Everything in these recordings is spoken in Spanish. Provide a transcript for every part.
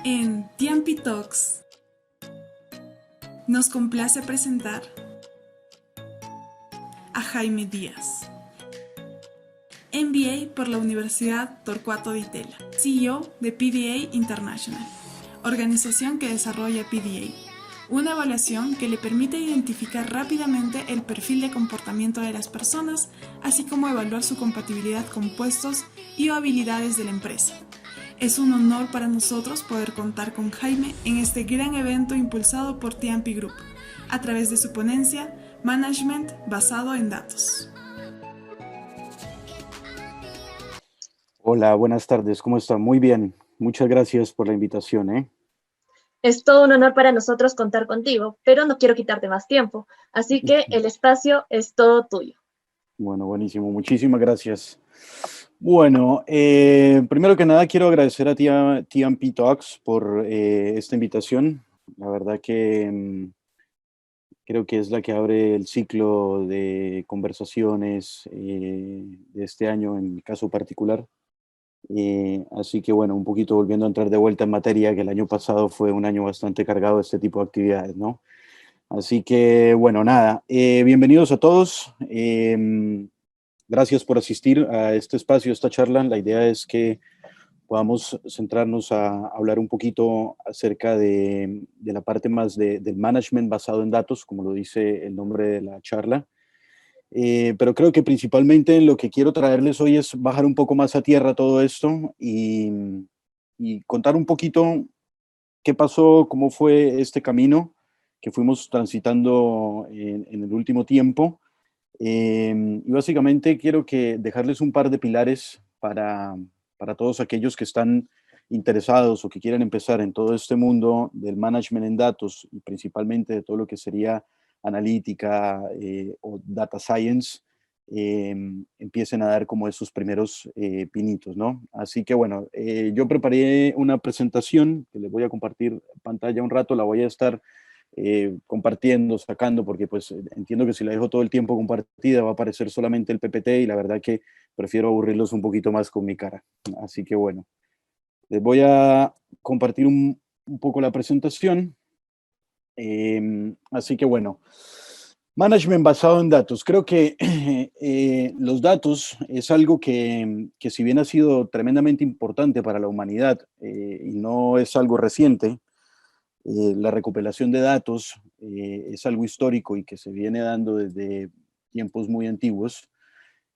En TMP Talks nos complace presentar a Jaime Díaz, MBA por la Universidad Torcuato Di Tella, CEO de PDA International, organización que desarrolla PDA, una evaluación que le permite identificar rápidamente el perfil de comportamiento de las personas, así como evaluar su compatibilidad con puestos y o habilidades de la empresa. Es un honor para nosotros poder contar con Jaime en este gran evento impulsado por TMP Group, a través de su ponencia Management basado en datos. Hola, buenas tardes, ¿cómo está? Muy bien, muchas gracias por la invitación. Es todo un honor para nosotros contar contigo, pero no quiero quitarte más tiempo, así que el espacio es todo tuyo. Bueno, buenísimo, muchísimas gracias. Bueno, primero que nada quiero agradecer a TMP Talks por esta invitación. La verdad que creo que es la que abre el ciclo de conversaciones de este año en mi caso particular. Así que bueno, un poquito volviendo a entrar de vuelta en materia, que el año pasado fue un año bastante cargado de este tipo de actividades, ¿no? Así que bueno, nada, bienvenidos a todos. Gracias por asistir a este espacio, a esta charla. La idea es que podamos centrarnos a hablar un poquito acerca de la parte más del management basado en datos, como lo dice el nombre de la charla. Pero creo que principalmente lo que quiero traerles hoy es bajar un poco más a tierra todo esto y contar un poquito qué pasó, cómo fue este camino que fuimos transitando en el último tiempo. Y básicamente quiero dejarles un par de pilares para todos aquellos que están interesados o que quieren empezar en todo este mundo del management en datos y principalmente de todo lo que sería analítica o data science, empiecen a dar como esos primeros pinitos, ¿no? Así que bueno, yo preparé una presentación que les voy a compartir pantalla un rato, la voy a estar compartiendo, sacando, porque pues entiendo que si la dejo todo el tiempo compartida va a aparecer solamente el PPT y la verdad que prefiero aburrirlos un poquito más con mi cara. Así que bueno, les voy a compartir un poco la presentación. Así que bueno, management basado en datos. Creo que los datos es algo que si bien ha sido tremendamente importante para la humanidad y no es algo reciente, la recopilación de datos es algo histórico y que se viene dando desde tiempos muy antiguos.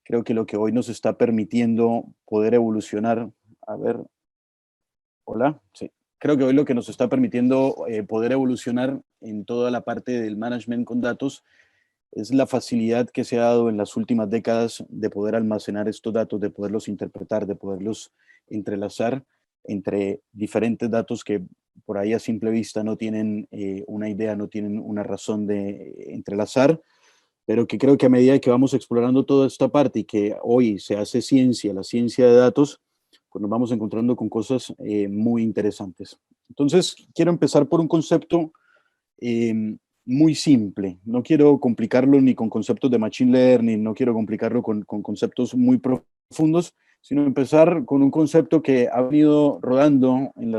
Creo que lo que hoy nos está permitiendo poder evolucionar, a ver, hola, sí. Creo que hoy lo que nos está permitiendo poder evolucionar en toda la parte del management con datos es la facilidad que se ha dado en las últimas décadas de poder almacenar estos datos, de poderlos interpretar, de poderlos entrelazar entre diferentes datos que por ahí a simple vista no tienen una idea, no tienen una razón de entrelazar, pero que creo que a medida que vamos explorando toda esta parte y que hoy se hace ciencia, la ciencia de datos, pues nos vamos encontrando con cosas muy interesantes. Entonces, quiero empezar por un concepto eh, muy simple. No quiero complicarlo ni con conceptos de machine learning, no quiero complicarlo con conceptos muy profundos, sino empezar con un concepto que ha venido rodando en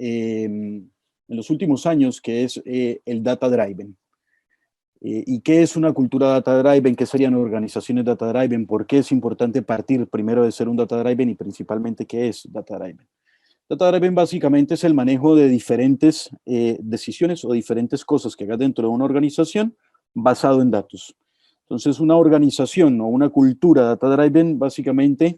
en los últimos años, que es el data driven. ¿Y qué es una cultura data driven? ¿Qué serían organizaciones data driven? ¿Por qué es importante partir primero de ser un data driven y principalmente qué es data driven? Data driven básicamente es el manejo de diferentes decisiones o diferentes cosas que hagas dentro de una organización basado en datos. Entonces, una organización o una cultura data driven básicamente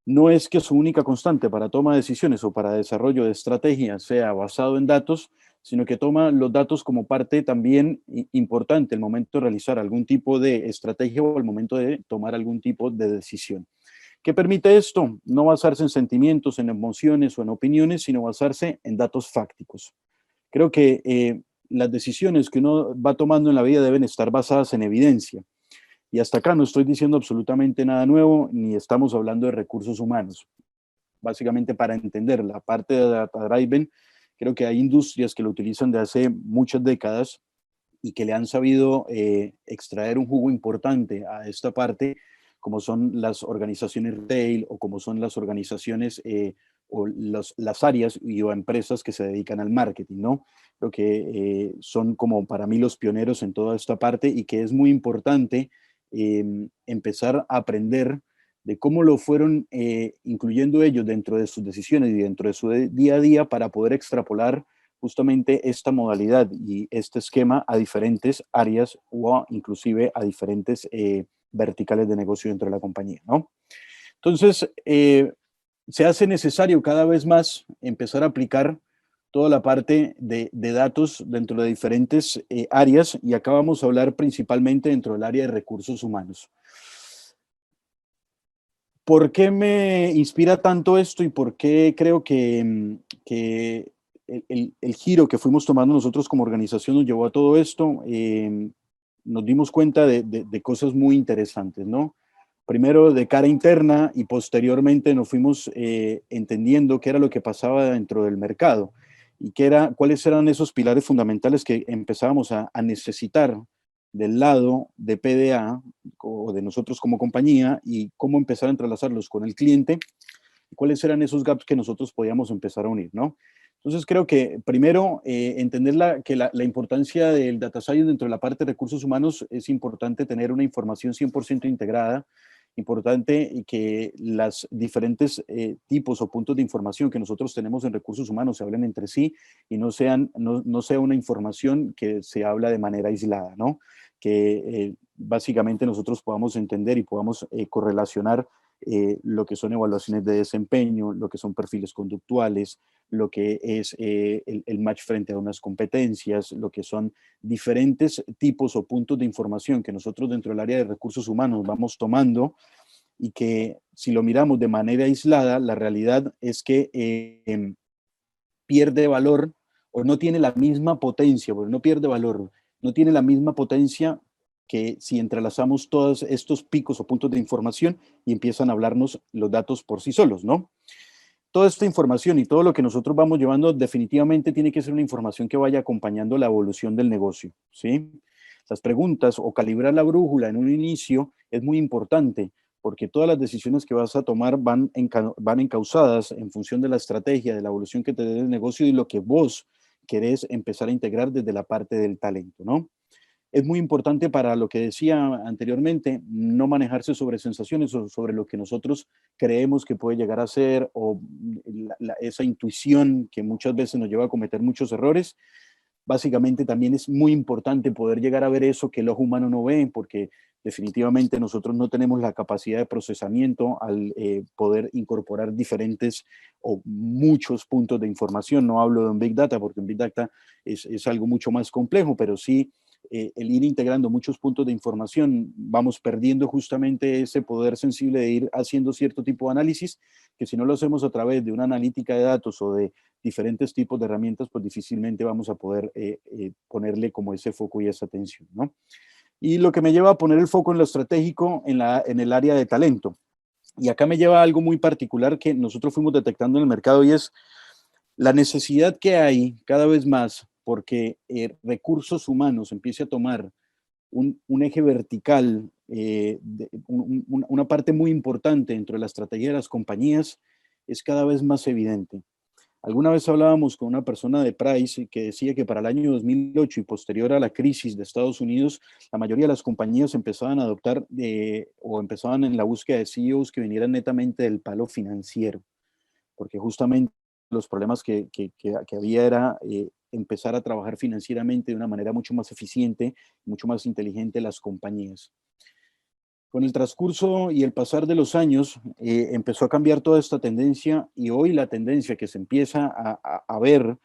no es que su única constante para toma de decisiones o para desarrollo de estrategias sea basado en datos, sino que toma los datos como parte también importante al momento de realizar algún tipo de estrategia o al momento de tomar algún tipo de decisión. ¿Qué permite esto? No basarse en sentimientos, en emociones o en opiniones, sino basarse en datos fácticos. Creo que las decisiones que uno va tomando en la vida deben estar basadas en evidencia. Y hasta acá no estoy diciendo absolutamente nada nuevo, ni estamos hablando de recursos humanos. Básicamente para entender la parte de data driven, creo que hay industrias que lo utilizan de hace muchas décadas y que le han sabido extraer un jugo importante a esta parte, como son las organizaciones retail o como son las organizaciones o las áreas o empresas que se dedican al marketing, ¿no? Creo que son como para mí los pioneros en toda esta parte y que es muy importante empezar a aprender de cómo lo fueron incluyendo ellos dentro de sus decisiones y dentro de su día a día para poder extrapolar justamente esta modalidad y este esquema a diferentes áreas o inclusive a diferentes verticales de negocio dentro de la compañía, ¿no? Entonces, se hace necesario cada vez más empezar a aplicar toda la parte de datos dentro de diferentes áreas y acá vamos a hablar principalmente dentro del área de recursos humanos. ¿Por qué me inspira tanto esto y por qué creo que el giro que fuimos tomando nosotros como organización nos llevó a todo esto? Nos dimos cuenta de cosas muy interesantes, ¿no? Primero de cara interna y posteriormente nos fuimos entendiendo qué era lo que pasaba dentro del mercado y cuáles eran esos pilares fundamentales que empezábamos a necesitar del lado de PDA o de nosotros como compañía y cómo empezar a entrelazarlos con el cliente y cuáles eran esos gaps que nosotros podíamos empezar a unir, ¿no? Entonces creo que primero entender la importancia del data science dentro de la parte de recursos humanos es importante tener una información 100% integrada, importante que las diferentes tipos o puntos de información que nosotros tenemos en recursos humanos se hablen entre sí y no sea una información que se habla de manera aislada, ¿no? Que básicamente nosotros podamos entender y podamos correlacionar lo que son evaluaciones de desempeño, lo que son perfiles conductuales, lo que es el match frente a unas competencias, lo que son diferentes tipos o puntos de información que nosotros dentro del área de recursos humanos vamos tomando y que si lo miramos de manera aislada, la realidad es que pierde valor o no tiene la misma potencia, porque no pierde valor, no tiene la misma potencia que si entrelazamos todos estos picos o puntos de información y empiezan a hablarnos los datos por sí solos, ¿no? Toda esta información y todo lo que nosotros vamos llevando definitivamente tiene que ser una información que vaya acompañando la evolución del negocio, ¿sí? Las preguntas o calibrar la brújula en un inicio es muy importante porque todas las decisiones que vas a tomar van encausadas en función de la estrategia, de la evolución que te dé el negocio y lo que vos querés empezar a integrar desde la parte del talento, ¿no? Es muy importante para lo que decía anteriormente, no manejarse sobre sensaciones o sobre lo que nosotros creemos que puede llegar a ser o esa intuición que muchas veces nos lleva a cometer muchos errores. Básicamente también es muy importante poder llegar a ver eso que el ojo humano no ve, porque definitivamente nosotros no tenemos la capacidad de procesamiento al poder incorporar diferentes o muchos puntos de información. No hablo de un Big Data, porque un Big Data es algo mucho más complejo, pero sí el ir integrando muchos puntos de información, vamos perdiendo justamente ese poder sensible de ir haciendo cierto tipo de análisis, que si no lo hacemos a través de una analítica de datos o de diferentes tipos de herramientas, pues difícilmente vamos a poder ponerle como ese foco y esa atención, ¿no? Y lo que me lleva a poner el foco en lo estratégico en el área de talento. Y acá me lleva a algo muy particular que nosotros fuimos detectando en el mercado y es la necesidad que hay cada vez más porque recursos humanos empiece a tomar un eje vertical, una parte muy importante dentro de la estrategia de las compañías, es cada vez más evidente. Alguna vez hablábamos con una persona de Price que decía que para el año 2008 y posterior a la crisis de Estados Unidos, la mayoría de las compañías empezaban a adoptar o empezaban en la búsqueda de CEOs que vinieran netamente del palo financiero, porque justamente los problemas que había era empezar a trabajar financieramente de una manera mucho más eficiente, mucho más inteligente las compañías. Con el transcurso y el pasar de los años, empezó a cambiar toda esta tendencia y hoy la tendencia que se empieza a ver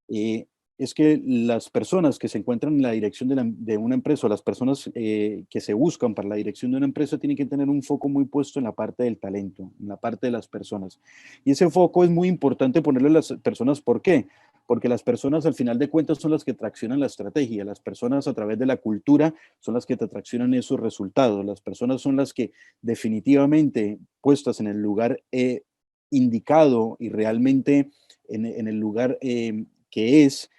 es que las personas que se encuentran en la dirección de una empresa o las personas que se buscan para la dirección de una empresa tienen que tener un foco muy puesto en la parte del talento, en la parte de las personas. Y ese foco es muy importante ponerle a las personas. ¿Por qué? Porque las personas al final de cuentas son las que traccionan la estrategia, las personas a través de la cultura son las que te traccionan esos resultados, las personas son las que definitivamente puestas en el lugar indicado y realmente en el lugar que es,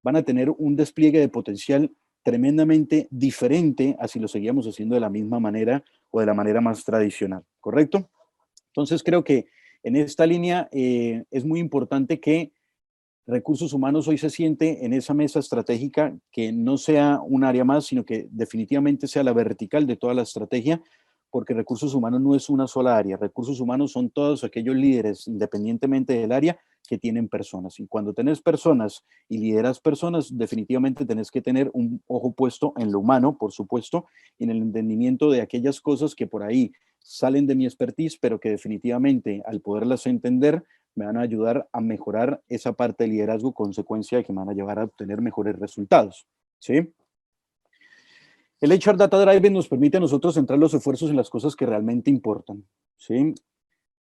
van a tener un despliegue de potencial tremendamente diferente a si lo seguíamos haciendo de la misma manera o de la manera más tradicional, ¿correcto? Entonces creo que En esta línea es muy importante que recursos humanos hoy se siente en esa mesa estratégica, que no sea un área más, sino que definitivamente sea la vertical de toda la estrategia, porque recursos humanos no es una sola área. Recursos humanos son todos aquellos líderes, independientemente del área, que tienen personas. Y cuando tenés personas y lideras personas, definitivamente tenés que tener un ojo puesto en lo humano, por supuesto, y en el entendimiento de aquellas cosas que por ahí salen de mi expertise, pero que definitivamente al poderlas entender me van a ayudar a mejorar esa parte de liderazgo, consecuencia de que me van a llevar a obtener mejores resultados, ¿sí? El HR Data Driven nos permite a nosotros centrar los esfuerzos en las cosas que realmente importan, ¿sí?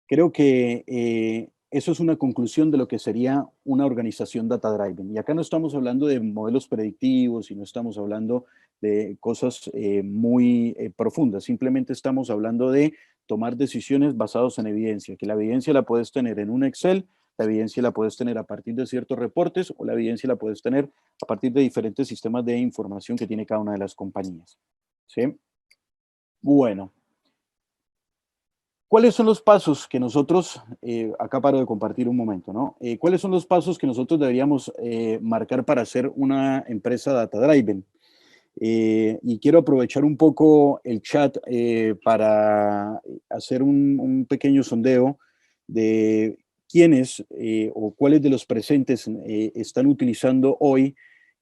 Creo que eso es una conclusión de lo que sería una organización Data Driven. Y acá no estamos hablando de modelos predictivos y no estamos hablando de cosas muy profundas. Simplemente estamos hablando de tomar decisiones basadas en evidencia, que la evidencia la puedes tener en un Excel, la evidencia la puedes tener a partir de ciertos reportes o la evidencia la puedes tener a partir de diferentes sistemas de información que tiene cada una de las compañías, ¿sí? Bueno. ¿Cuáles son los pasos que nosotros, acá paro de compartir un momento, ¿no? ¿Cuáles son los pasos que nosotros deberíamos marcar para hacer una empresa data driven? Y quiero aprovechar un poco el chat para hacer un pequeño sondeo de quiénes o cuáles de los presentes están utilizando hoy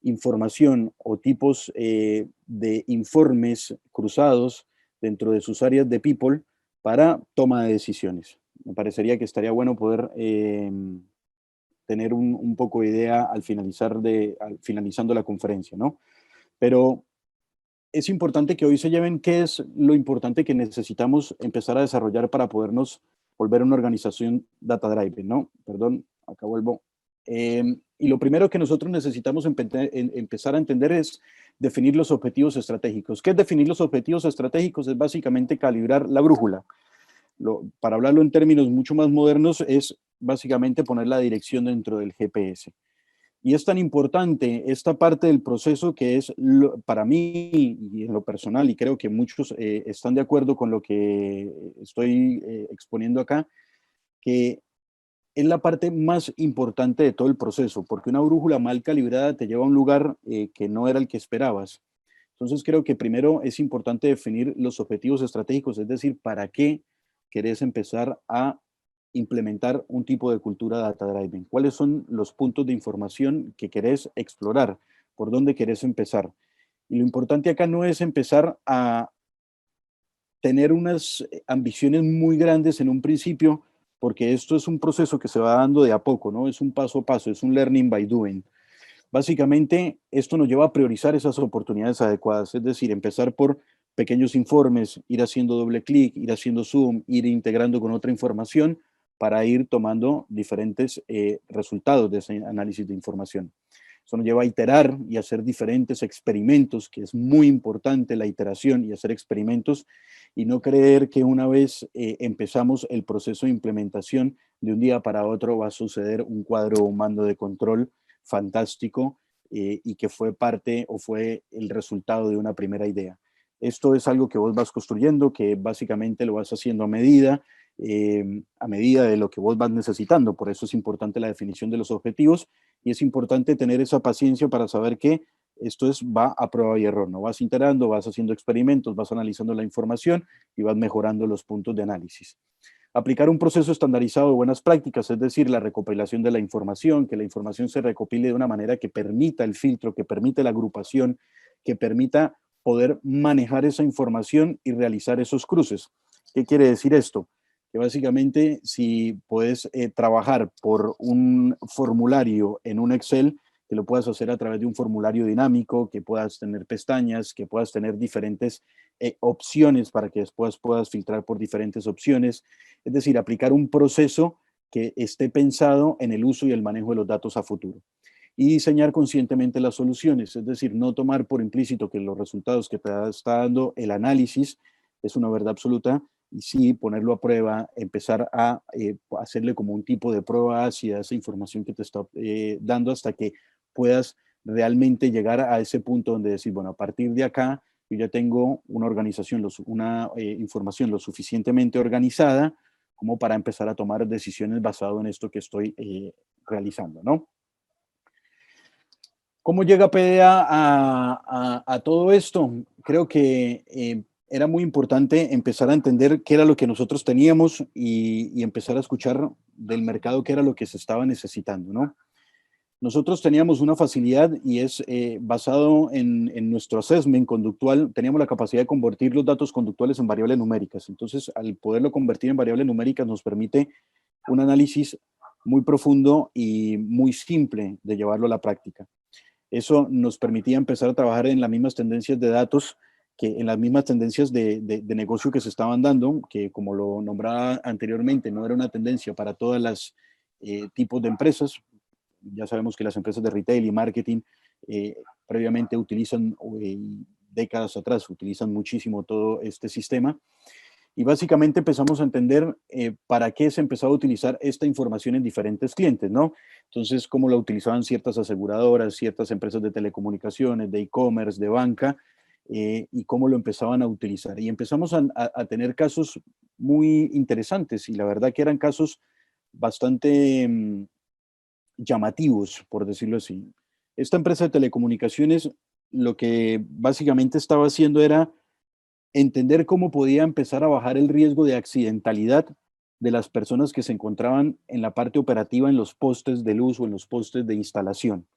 información o tipos de informes cruzados dentro de sus áreas de people para toma de decisiones. Me parecería que estaría bueno poder tener un poco de idea al finalizando la conferencia, ¿no? Pero es importante que hoy se lleven qué es lo importante que necesitamos empezar a desarrollar para podernos volver una organización data driven, ¿no? Perdón, acá vuelvo. Y lo primero que nosotros necesitamos empezar a entender es definir los objetivos estratégicos. ¿Qué es definir los objetivos estratégicos? Es básicamente calibrar la brújula. Para hablarlo en términos mucho más modernos, es básicamente poner la dirección dentro del GPS. Y es tan importante esta parte del proceso que es, para mí y en lo personal, y creo que muchos están de acuerdo con lo que estoy exponiendo acá, que es la parte más importante de todo el proceso, porque una brújula mal calibrada te lleva a un lugar que no era el que esperabas. Entonces creo que primero es importante definir los objetivos estratégicos, es decir, para qué querés empezar a implementar un tipo de cultura data driven. ¿Cuáles son los puntos de información que querés explorar? ¿Por dónde querés empezar? Y lo importante acá no es empezar a tener unas ambiciones muy grandes en un principio, porque esto es un proceso que se va dando de a poco, ¿no? Es un paso a paso, es un learning by doing. Básicamente, esto nos lleva a priorizar esas oportunidades adecuadas, es decir, empezar por pequeños informes, ir haciendo doble clic, ir haciendo zoom, ir integrando con otra información para ir tomando diferentes resultados de ese análisis de información. Eso nos lleva a iterar y hacer diferentes experimentos, que es muy importante la iteración y hacer experimentos, y no creer que una vez empezamos el proceso de implementación, de un día para otro va a suceder un cuadro o un mando de control fantástico y que fue parte o fue el resultado de una primera idea. Esto es algo que vos vas construyendo, que básicamente lo vas haciendo a medida de lo que vos vas necesitando. Por eso es importante la definición de los objetivos y es importante tener esa paciencia para saber que esto va a prueba y error. No vas iterando, vas haciendo experimentos, vas analizando la información y vas mejorando los puntos de análisis. Aplicar un proceso estandarizado de buenas prácticas, es decir, la recopilación de la información, que la información se recopile de una manera que permita el filtro, que permita la agrupación, que permita poder manejar esa información y realizar esos cruces. ¿Qué quiere decir esto? Que básicamente si puedes trabajar por un formulario en un Excel, que lo puedas hacer a través de un formulario dinámico, que puedas tener pestañas, que puedas tener diferentes opciones para que después puedas filtrar por diferentes opciones. Es decir, aplicar un proceso que esté pensado en el uso y el manejo de los datos a futuro. Y diseñar conscientemente las soluciones, es decir, no tomar por implícito que los resultados que te está dando el análisis es una verdad absoluta, y sí ponerlo a prueba, empezar a hacerle como un tipo de prueba ácida a esa información que te está dando hasta que puedas realmente llegar a ese punto donde decir, bueno, a partir de acá yo ya tengo una organización, una información lo suficientemente organizada como para empezar a tomar decisiones basado en esto que estoy realizando, ¿no? ¿Cómo llega PDA a todo esto? Creo que era muy importante empezar a entender qué era lo que nosotros teníamos y empezar a escuchar del mercado qué era lo que se estaba necesitando, ¿no? Nosotros teníamos una facilidad y es basado en nuestro assessment conductual, teníamos la capacidad de convertir los datos conductuales en variables numéricas. Entonces, al poderlo convertir en variables numéricas nos permite un análisis muy profundo y muy simple de llevarlo a la práctica. Eso nos permitía empezar a trabajar en las mismas tendencias de datos, que en las mismas tendencias de negocio que se estaban dando, que como lo nombraba anteriormente, no era una tendencia para todas las tipos de empresas. Ya sabemos que las empresas de retail y marketing previamente utilizan, décadas atrás, utilizan muchísimo todo este sistema. Y básicamente empezamos a entender para qué se empezaba a utilizar esta información en diferentes clientes, ¿no? Entonces, cómo la utilizaban ciertas aseguradoras, ciertas empresas de telecomunicaciones, de e-commerce, de banca, y cómo lo empezaban a utilizar. Y empezamos a tener casos muy interesantes y la verdad que eran casos bastante llamativos, por decirlo así. Esta empresa de telecomunicaciones lo que básicamente estaba haciendo era entender cómo podía empezar a bajar el riesgo de accidentalidad de las personas que se encontraban en la parte operativa, en los postes de luz o en los postes de instalación.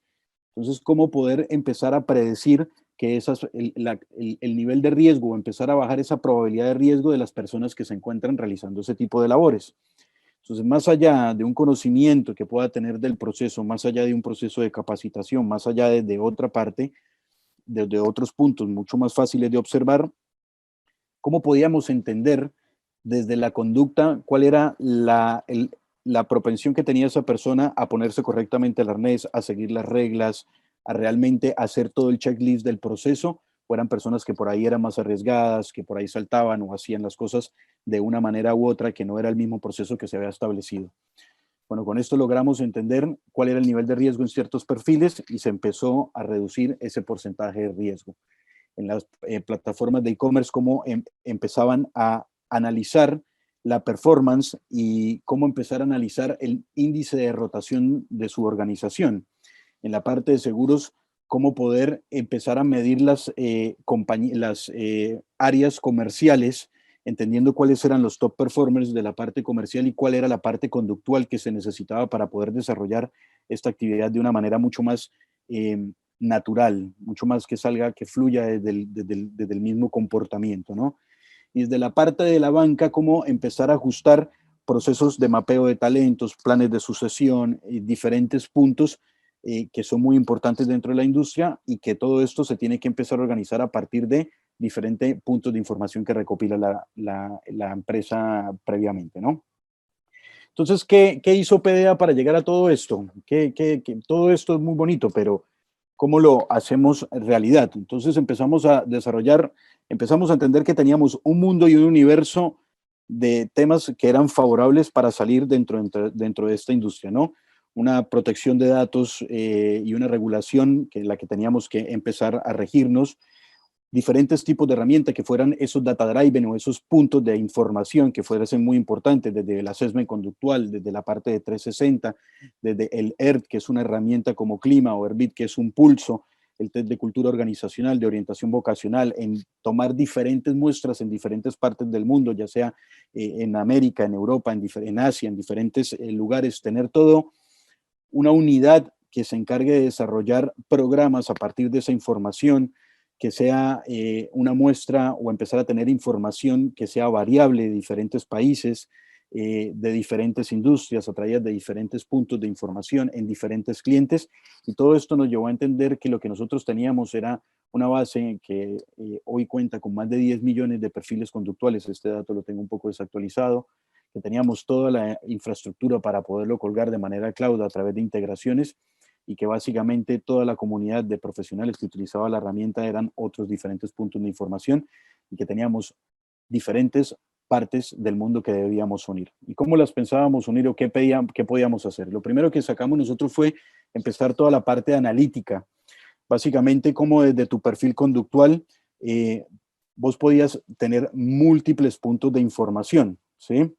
Entonces, cómo poder empezar a predecir que el nivel de riesgo o empezar a bajar esa probabilidad de riesgo de las personas que se encuentran realizando ese tipo de labores. Entonces, más allá de un conocimiento que pueda tener del proceso, más allá de un proceso de capacitación, más allá de otra parte, de otros puntos mucho más fáciles de observar, ¿cómo podíamos entender desde la conducta cuál era la propensión que tenía esa persona a ponerse correctamente el arnés, a seguir las reglas, a realmente hacer todo el checklist del proceso? O eran personas que por ahí eran más arriesgadas, que por ahí saltaban o hacían las cosas de una manera u otra que no era el mismo proceso que se había establecido. Bueno, con esto logramos entender cuál era el nivel de riesgo en ciertos perfiles y se empezó a reducir ese porcentaje de riesgo. En las plataformas de e-commerce, cómo empezaban a analizar la performance y cómo empezar a analizar el índice de rotación de su organización. En la parte de seguros, cómo poder empezar a medir las áreas comerciales, entendiendo cuáles eran los top performers de la parte comercial y cuál era la parte conductual que se necesitaba para poder desarrollar esta actividad de una manera mucho más natural, mucho más que salga, que fluya desde el mismo comportamiento, ¿no? Y desde la parte de la banca, cómo empezar a ajustar procesos de mapeo de talentos, planes de sucesión, diferentes puntos que son muy importantes dentro de la industria y que todo esto se tiene que empezar a organizar a partir de diferentes puntos de información que recopila la empresa previamente, ¿no? Entonces, ¿qué hizo PDA para llegar a todo esto? Todo esto es muy bonito, pero ¿cómo lo hacemos realidad? Entonces empezamos a desarrollar, empezamos a entender que teníamos un mundo y un universo de temas que eran favorables para salir dentro de esta industria, ¿no? Una protección de datos y una regulación que la que teníamos que empezar a regirnos, diferentes tipos de herramientas que fueran esos data driven o esos puntos de información que fuesen muy importantes, desde el assessment conductual, desde la parte de 360, desde el ERT, que es una herramienta como clima, o ERBIT, que es un pulso, el test de cultura organizacional, de orientación vocacional, en tomar diferentes muestras en diferentes partes del mundo, ya sea en América, en Europa, en Asia, en diferentes lugares, tener todo una unidad que se encargue de desarrollar programas a partir de esa información, que sea una muestra o empezar a tener información que sea variable de diferentes países, de diferentes industrias, atraídas de diferentes puntos de información en diferentes clientes. Y todo esto nos llevó a entender que lo que nosotros teníamos era una base que hoy cuenta con más de 10 millones de perfiles conductuales. Este dato lo tengo un poco desactualizado, que teníamos toda la infraestructura para poderlo colgar de manera cloud a través de integraciones y que básicamente toda la comunidad de profesionales que utilizaba la herramienta eran otros diferentes puntos de información y que teníamos diferentes partes del mundo que debíamos unir. ¿Y cómo las pensábamos unir o qué podíamos hacer? Lo primero que sacamos nosotros fue empezar toda la parte de analítica. Básicamente, como desde tu perfil conductual, vos podías tener múltiples puntos de información, ¿sí?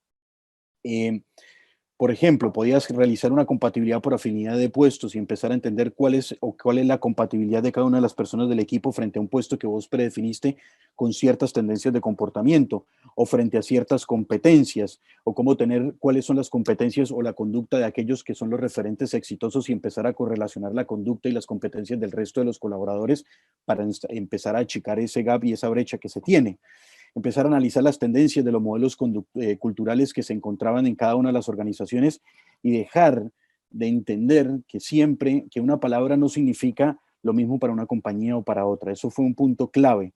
Por ejemplo, podías realizar una compatibilidad por afinidad de puestos y empezar a entender cuál es la compatibilidad de cada una de las personas del equipo frente a un puesto que vos predefiniste con ciertas tendencias de comportamiento o frente a ciertas competencias, o cómo tener cuáles son las competencias o la conducta de aquellos que son los referentes exitosos y empezar a correlacionar la conducta y las competencias del resto de los colaboradores para empezar a achicar ese gap y esa brecha que se tiene. Empezar a analizar las tendencias de los modelos culturales que se encontraban en cada una de las organizaciones y dejar de entender que siempre que una palabra no significa lo mismo para una compañía o para otra. Eso fue un punto clave.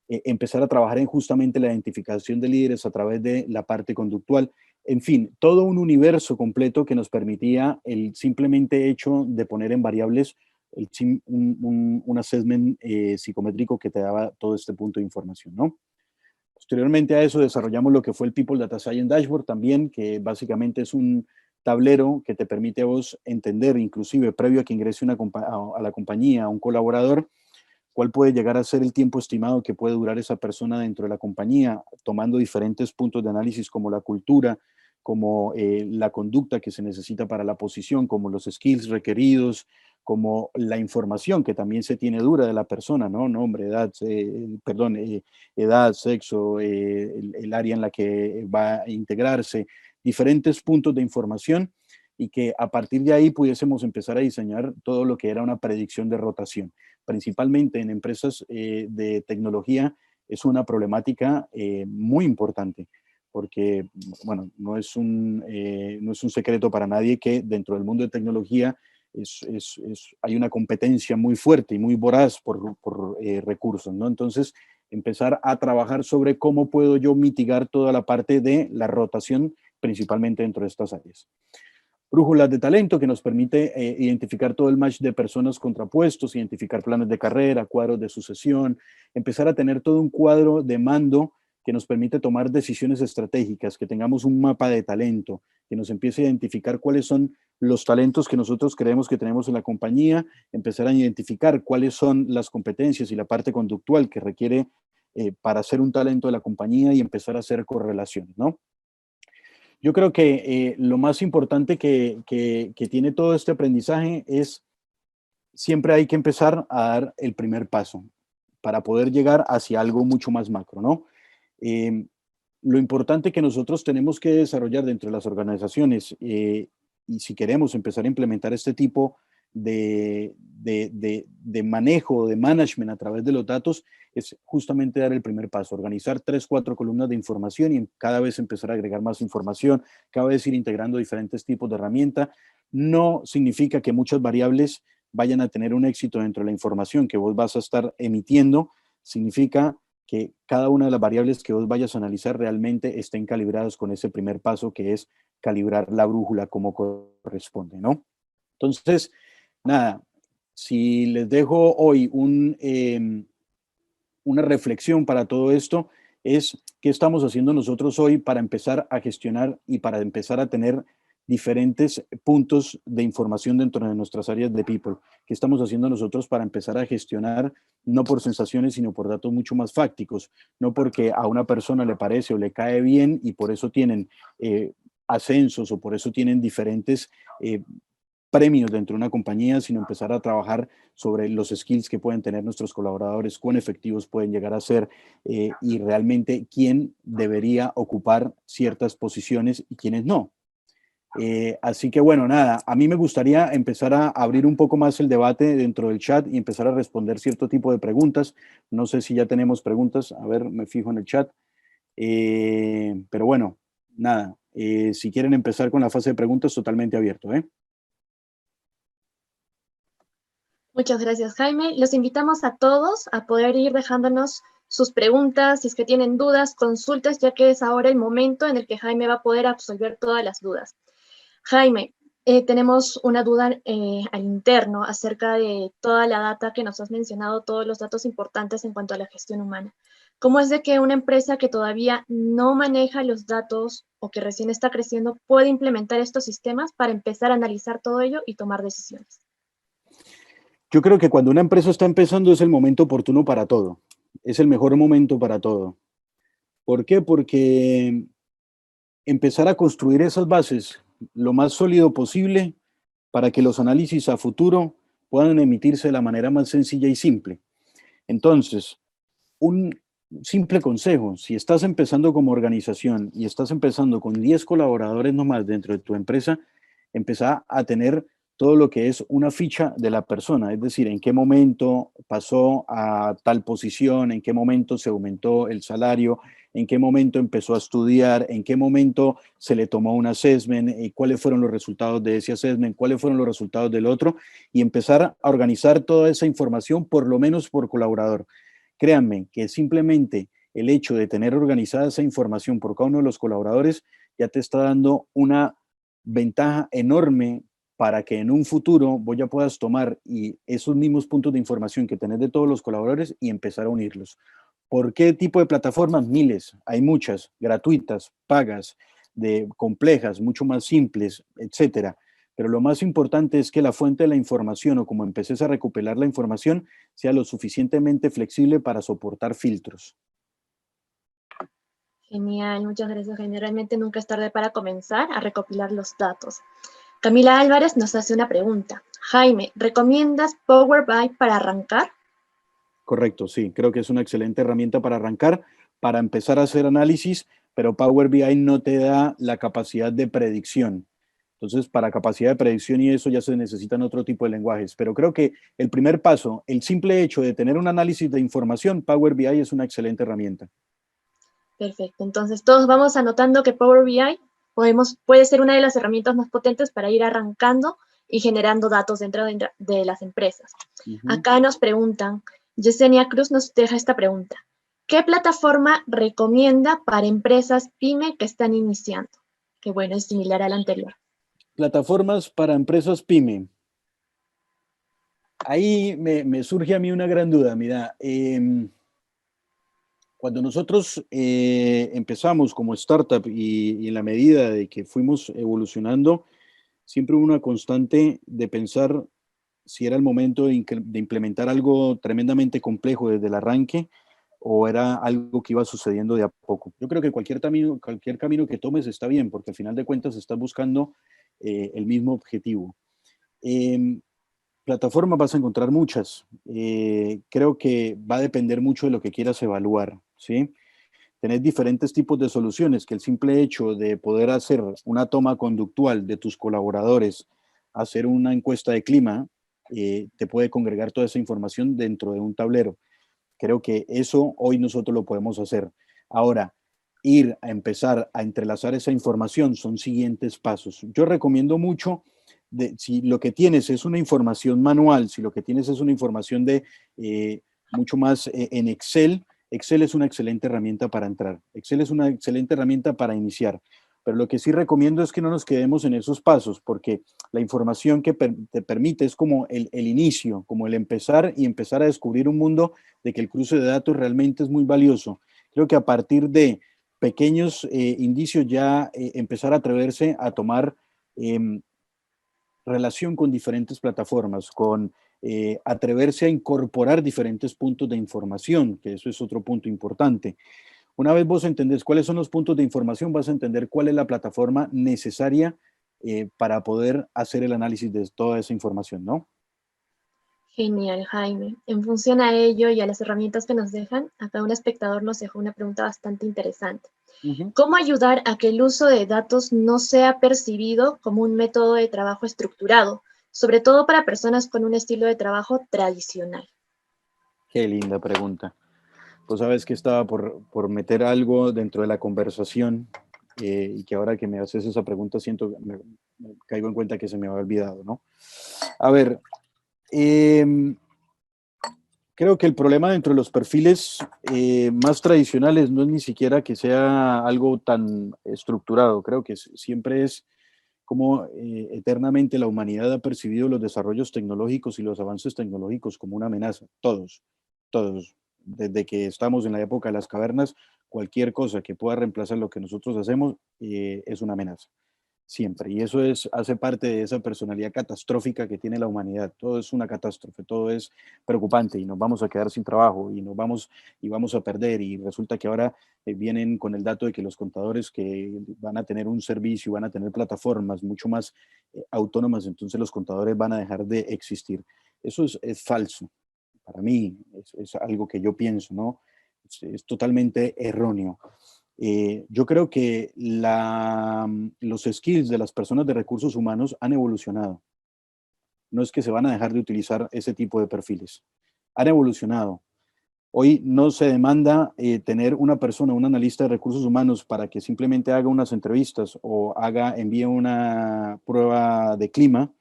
Empezar a trabajar en justamente la identificación de líderes a través de la parte conductual. En fin, todo un universo completo que nos permitía el simplemente hecho de poner en variables un assessment psicométrico que te daba todo este punto de información, ¿no? Posteriormente a eso desarrollamos lo que fue el People Data Science Dashboard también, que básicamente es un tablero que te permite a vos entender, inclusive previo a que ingrese a la compañía, a un colaborador, cuál puede llegar a ser el tiempo estimado que puede durar esa persona dentro de la compañía, tomando diferentes puntos de análisis como la cultura, como la conducta que se necesita para la posición, como los skills requeridos, como la información que también se tiene dura de la persona, ¿no? Nombre, edad, edad, sexo, el área en la que va a integrarse, diferentes puntos de información, y que a partir de ahí pudiésemos empezar a diseñar todo lo que era una predicción de rotación. Principalmente en empresas de tecnología es una problemática muy importante, porque, bueno, no es un secreto para nadie que dentro del mundo de tecnología hay una competencia muy fuerte y muy voraz por recursos, ¿no? Entonces, empezar a trabajar sobre cómo puedo yo mitigar toda la parte de la rotación, principalmente dentro de estas áreas. Brújulas de talento, que nos permite identificar todo el match de personas contrapuestos, identificar planes de carrera, cuadros de sucesión, empezar a tener todo un cuadro de mando que nos permite tomar decisiones estratégicas, que tengamos un mapa de talento, que nos empiece a identificar cuáles son los talentos que nosotros creemos que tenemos en la compañía, empezar a identificar cuáles son las competencias y la parte conductual que requiere para ser un talento de la compañía y empezar a hacer correlaciones, ¿no? Yo creo que lo más importante que tiene todo este aprendizaje es siempre hay que empezar a dar el primer paso para poder llegar hacia algo mucho más macro, ¿no? Eh, lo importante que nosotros tenemos que desarrollar dentro de las organizaciones, y si queremos empezar a implementar este tipo de manejo, de management a través de los datos, es justamente dar el primer paso, organizar 3, 4 columnas de información y cada vez empezar a agregar más información, cada vez ir integrando diferentes tipos de herramienta. No significa que muchas variables vayan a tener un éxito dentro de la información que vos vas a estar emitiendo, significa que cada una de las variables que vos vayas a analizar realmente estén calibradas con ese primer paso, que es calibrar la brújula como corresponde, ¿no? Entonces, nada, si les dejo hoy una reflexión para todo esto, es qué estamos haciendo nosotros hoy para empezar a gestionar y para empezar a tener diferentes puntos de información dentro de nuestras áreas de people. ¿Qué estamos haciendo nosotros para empezar a gestionar no por sensaciones, sino por datos mucho más fácticos? No porque a una persona le parece o le cae bien y por eso tienen ascensos o por eso tienen diferentes premios dentro de una compañía, sino empezar a trabajar sobre los skills que pueden tener nuestros colaboradores, cuán efectivos pueden llegar a ser y realmente quién debería ocupar ciertas posiciones y quiénes no. Así que bueno, nada, a mí me gustaría empezar a abrir un poco más el debate dentro del chat y empezar a responder cierto tipo de preguntas. No sé si ya tenemos preguntas, a ver, me fijo en el chat. Pero bueno, nada, si quieren empezar con la fase de preguntas, totalmente abierto, ¿eh? Muchas gracias, Jaime. Los invitamos a todos a poder ir dejándonos sus preguntas, si es que tienen dudas, consultas, ya que es ahora el momento en el que Jaime va a poder absolver todas las dudas. Jaime, tenemos una duda al interno acerca de toda la data que nos has mencionado, todos los datos importantes en cuanto a la gestión humana. ¿Cómo es de que una empresa que todavía no maneja los datos o que recién está creciendo puede implementar estos sistemas para empezar a analizar todo ello y tomar decisiones? Yo creo que cuando una empresa está empezando es el momento oportuno para todo. Es el mejor momento para todo. ¿Por qué? Porque empezar a construir esas bases lo más sólido posible para que los análisis a futuro puedan emitirse de la manera más sencilla y simple. Entonces, un simple consejo, si estás empezando como organización y estás empezando con 10 colaboradores nomás dentro de tu empresa, empezá a tener todo lo que es una ficha de la persona, es decir, en qué momento pasó a tal posición, en qué momento se aumentó el salario, en qué momento empezó a estudiar, en qué momento se le tomó un assessment, cuáles fueron los resultados de ese assessment, cuáles fueron los resultados del otro, y empezar a organizar toda esa información, por lo menos por colaborador. Créanme que simplemente el hecho de tener organizada esa información por cada uno de los colaboradores ya te está dando una ventaja enorme para que en un futuro vos ya puedas tomar y esos mismos puntos de información que tenés de todos los colaboradores y empezar a unirlos. ¿Por qué tipo de plataformas? Miles, hay muchas, gratuitas, pagas, complejas, mucho más simples, etcétera. Pero lo más importante es que la fuente de la información o como empeces a recopilar la información sea lo suficientemente flexible para soportar filtros. Genial, muchas gracias, Jaime. Realmente nunca es tarde para comenzar a recopilar los datos. Camila Álvarez nos hace una pregunta. Jaime, ¿recomiendas Power BI para arrancar? Correcto, sí, creo que es una excelente herramienta para arrancar, para empezar a hacer análisis, pero Power BI no te da la capacidad de predicción. Entonces, para capacidad de predicción y eso ya se necesitan otro tipo de lenguajes. Pero creo que el primer paso, el simple hecho de tener un análisis de información, Power BI es una excelente herramienta. Perfecto, entonces todos vamos anotando que Power BI puede ser una de las herramientas más potentes para ir arrancando y generando datos dentro de las empresas. Acá nos preguntan, Yesenia Cruz nos deja esta pregunta. ¿Qué plataforma recomienda para empresas PYME que están iniciando? Que bueno, es similar a la anterior. Plataformas para empresas PYME. Ahí me surge a mí una gran duda. Mira, cuando nosotros empezamos como startup y en la medida de que fuimos evolucionando, siempre hubo una constante de pensar si era el momento de implementar algo tremendamente complejo desde el arranque o era algo que iba sucediendo de a poco. Yo creo que cualquier camino que tomes está bien, porque al final de cuentas estás buscando el mismo objetivo. Plataformas vas a encontrar muchas. Creo que va a depender mucho de lo que quieras evaluar, ¿sí? Tenés diferentes tipos de soluciones que el simple hecho de poder hacer una toma conductual de tus colaboradores, hacer una encuesta de clima, te puede congregar toda esa información dentro de un tablero. Creo que eso hoy nosotros lo podemos hacer. Ahora, ir a empezar a entrelazar esa información son siguientes pasos. Yo recomiendo mucho, si lo que tienes es una información manual, si lo que tienes es una información de mucho más en Excel, Excel es una excelente herramienta para entrar. Excel es una excelente herramienta para iniciar. Pero lo que sí recomiendo es que no nos quedemos en esos pasos, porque la información que te permite es como el inicio, como el empezar y empezar a descubrir un mundo de que el cruce de datos realmente es muy valioso. Creo que a partir de pequeños indicios ya empezar a atreverse a tomar relación con diferentes plataformas, con atreverse a incorporar diferentes puntos de información, que eso es otro punto importante. Una vez vos entendés cuáles son los puntos de información, vas a entender cuál es la plataforma necesaria para poder hacer el análisis de toda esa información, ¿no? Genial, Jaime. En función a ello y a las herramientas que nos dejan, acá un espectador nos dejó una pregunta bastante interesante. ¿Cómo ayudar a que el uso de datos no sea percibido como un método de trabajo estructurado, sobre todo para personas con un estilo de trabajo tradicional? Qué linda pregunta. Pues sabes que estaba por meter algo dentro de la conversación y que ahora que me haces esa pregunta me caigo en cuenta que se me había olvidado, ¿no? A ver, creo que el problema dentro de los perfiles más tradicionales no es ni siquiera que sea algo tan estructurado. Creo que siempre es como eternamente la humanidad ha percibido los desarrollos tecnológicos y los avances tecnológicos como una amenaza. Todos, todos. Desde que estamos en la época de las cavernas, cualquier cosa que pueda reemplazar lo que nosotros hacemos es una amenaza. siempre. Y eso hace parte de esa personalidad catastrófica que tiene la humanidad. Todo es una catástrofe, todo es preocupante y nos vamos a quedar sin trabajo y vamos a perder. Y resulta que ahora vienen con el dato de que los contadores que van a tener un servicio, van a tener plataformas mucho más autónomas, entonces los contadores van a dejar de existir. Eso es falso. Para mí es algo que yo pienso, ¿no? Es totalmente erróneo. Yo creo que los skills de las personas de recursos humanos han evolucionado. No es que se van a dejar de utilizar ese tipo de perfiles. Han evolucionado. Hoy no se demanda tener una persona, un analista de recursos humanos para que simplemente haga unas entrevistas o envíe una prueba de clima,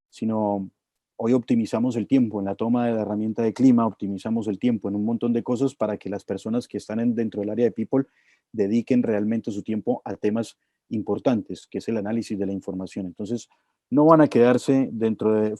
sino hoy optimizamos el tiempo en la toma de la herramienta de clima, optimizamos el tiempo en un montón de cosas para que las personas que están dentro del área de People dediquen realmente su tiempo a temas importantes, que es el análisis de la información. Entonces, no van a quedarse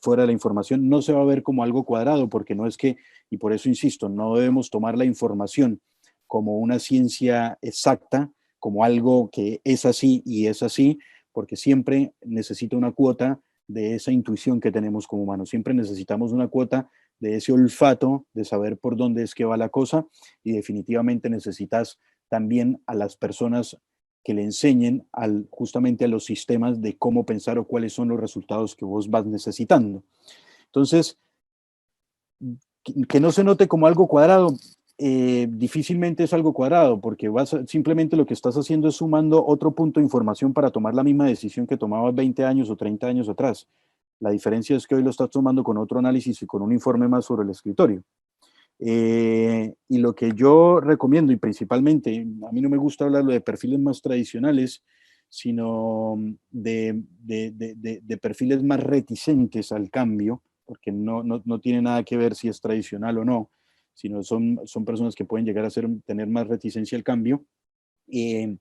fuera de la información, no se va a ver como algo cuadrado, porque no es que, y por eso insisto, no debemos tomar la información como una ciencia exacta, como algo que es así y es así, porque siempre necesita una cuota de esa intuición que tenemos como humanos. Siempre necesitamos una cuota de ese olfato, de saber por dónde es que va la cosa, y definitivamente necesitas también a las personas que le enseñen justamente a los sistemas de cómo pensar o cuáles son los resultados que vos vas necesitando. Entonces, que no se note como algo cuadrado, difícilmente es algo cuadrado, porque simplemente lo que estás haciendo es sumando otro punto de información para tomar la misma decisión que tomabas 20 años o 30 años atrás. La diferencia es que hoy lo estás tomando con otro análisis y con un informe más sobre el escritorio. Y lo que yo recomiendo, y principalmente, a mí no me gusta hablarlo de perfiles más tradicionales, sino de perfiles más reticentes al cambio, porque no tiene nada que ver si es tradicional o no, sino son personas que pueden llegar a tener más reticencia al cambio. Creo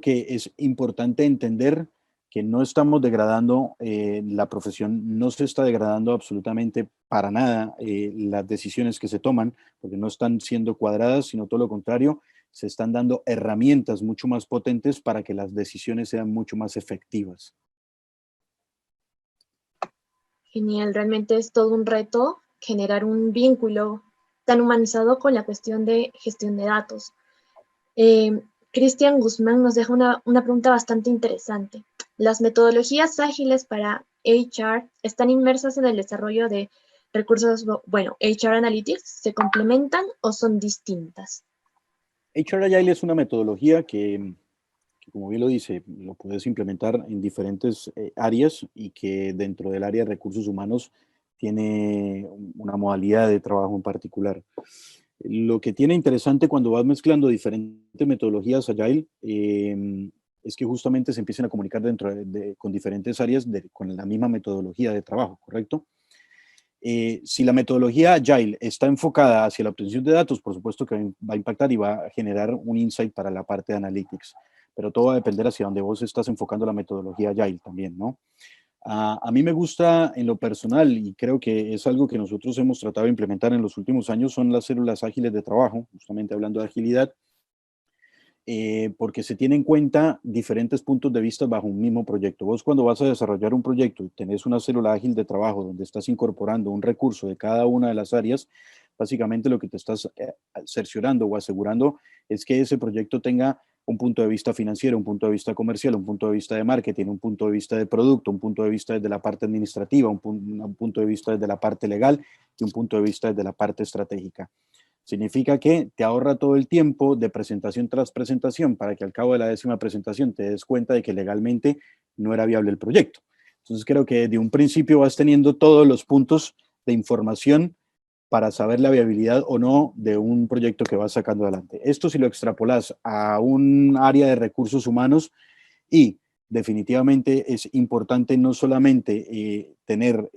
que es importante entender que no estamos degradando la profesión, no se está degradando absolutamente para nada las decisiones que se toman, porque no están siendo cuadradas, sino todo lo contrario, se están dando herramientas mucho más potentes para que las decisiones sean mucho más efectivas. Genial, realmente es todo un reto generar un vínculo tan humanizado con la cuestión de gestión de datos. Cristian Guzmán nos deja una pregunta bastante interesante. ¿Las metodologías ágiles para HR están inmersas en el desarrollo de recursos, HR Analytics, se complementan o son distintas? HR Agile es una metodología que, como bien lo dice, lo puedes implementar en diferentes áreas y que dentro del área de recursos humanos tiene una modalidad de trabajo en particular. Lo que tiene interesante cuando vas mezclando diferentes metodologías Agile es que justamente se empiezan a comunicar con diferentes áreas con la misma metodología de trabajo, ¿correcto? Si la metodología Agile está enfocada hacia la obtención de datos, por supuesto que va a impactar y va a generar un insight para la parte de Analytics, pero todo va a depender hacia donde vos estás enfocando la metodología Agile también, ¿no? A mí me gusta en lo personal, y creo que es algo que nosotros hemos tratado de implementar en los últimos años, son las células ágiles de trabajo, justamente hablando de agilidad, porque se tienen en cuenta diferentes puntos de vista bajo un mismo proyecto. Vos cuando vas a desarrollar un proyecto y tenés una célula ágil de trabajo donde estás incorporando un recurso de cada una de las áreas, básicamente lo que te estás cerciorando o asegurando es que ese proyecto tenga un punto de vista financiero, un punto de vista comercial, un punto de vista de marketing, un punto de vista de producto, un punto de vista desde la parte administrativa, un punto de vista desde la parte legal y un punto de vista desde la parte estratégica. Significa que te ahorra todo el tiempo de presentación tras presentación para que al cabo de la 10ª presentación te des cuenta de que legalmente no era viable el proyecto. Entonces creo que de un principio vas teniendo todos los puntos de información para saber la viabilidad o no de un proyecto que vas sacando adelante. Esto si lo extrapolas a un área de recursos humanos y definitivamente es importante no solamente tener